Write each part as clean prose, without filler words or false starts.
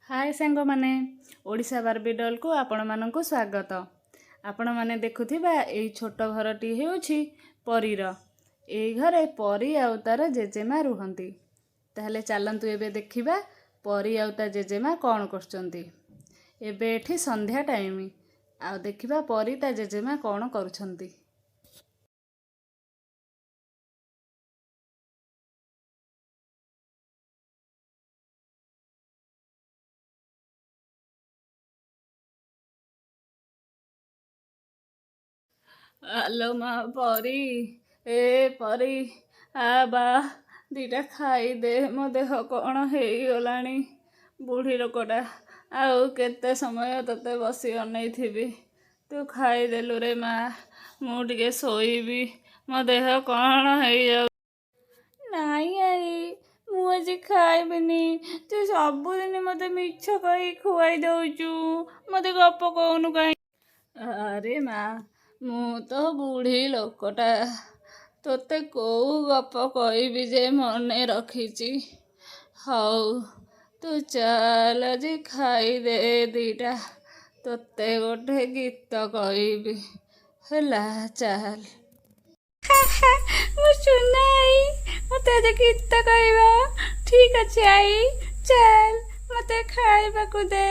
हाय सांग माने Odisha Barbie doll को आपण मानकु स्वागत। आपण माने देखुथिबा एई छोट घरटी हेउछि परीर। एई घरे परी आउ तार जेजेमा रुहंती। ताहले चलंतु एबे देखिबा परी आउ ता जेजेमा कौन करचंती। एबे एठी संध्या टाइम आउ देखिबा परी ता जेजेमा कौन करुछंती। आलो माँ परी ए परी आ बा दीटा खाई दे मो देह कौन गलानी। बुढ़ी लोकटा आउ केते समय तते बसी अनै थिबी तू खाईदेलु रे माँ मु टिके शोइबी मो देह कौन जाऊ। नाई आई मु आज खाइबिनी तू सबुदिन मते मिछ कही खुआई दउचु मते गप कहनु कहीं। अरे माँ मु तो बुढ़ी लोकटा तोते कोउ गप कहबी जे मने रखीची। हौ तू चल जी खाईदे दीटा तोते गोटे गीत कहबी ହେଲା चल। मो सुना आई मते आज गीत कहबा ठीक अच्छे आई चल मते खाइबा को दे।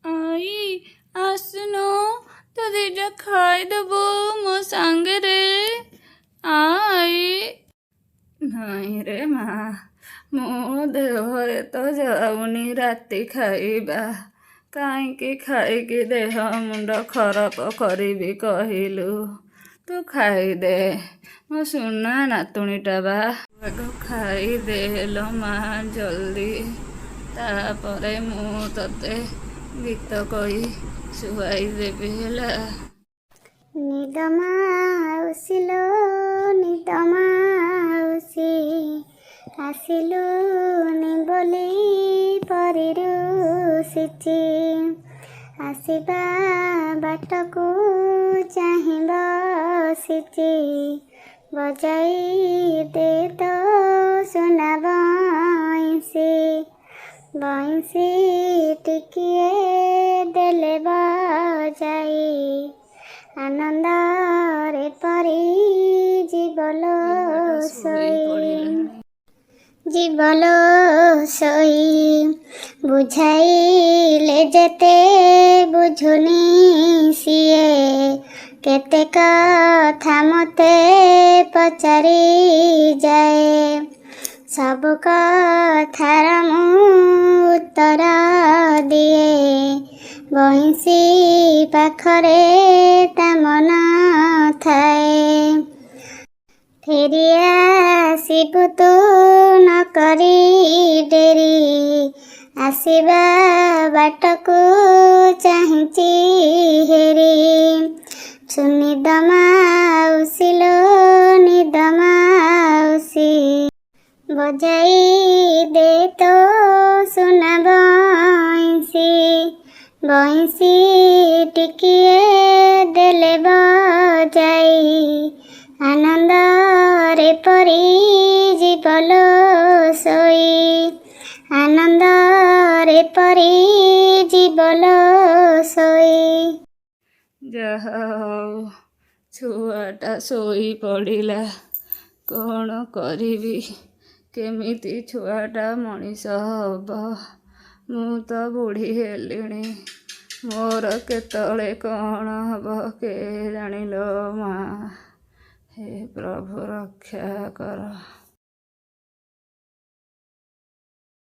आई आसनो तो दीटा खाईदेबो मो सांगे रे आई। नहीं रे माँ मो देहरे तो जाऊनी राति खाइबा कहीं खाइकी देह मुंड खराब करी कहलु तू खाईदे मो सुना नातुणीटा बा आग खाईदे लो माँ जल्दी तापरे मु तते गीत कही शुआई देवी ହେଲା। निद माउसिलो निद माउसी आसिलु निबोली परिरु सिची आसिबा बाटकु चाहि बसिची बजाई दे तो सुना बंसी बंसी टिकिए देले बजाई आनंद रे परी जीवलो सोई बुझाइले जेते बुझुनी सिए केते कथा मते पचारि जाए सब कथार मु उत्तर दिए बंसी पाखरे ता मन थाए फेरी आसिबु तू न करी डेरी आसिबा बाटकु चाहिची हेरी सुनिद माउसिलो निद माउसी बजाई दे तो सुना बंसी बंसी टिकिए देले बजाई आनंद रे परी जीवलो सोई आनंद रे परी जीवलो सोई। ଯାହା ଛୁଆଟା ଶୋଇ ପଡ଼ିଲା କ'ଣ କରିବି କେମିତି ଛୁଆଟା ମଣିଷ ହବ। ମୁଁ ତ ବୁଢ଼ୀ ହେଲିଣି ମୋର କେତେବେଳେ କ'ଣ ହବ କେ ଜାଣିଲୋ ମା। हे प्रभु रक्षा कर।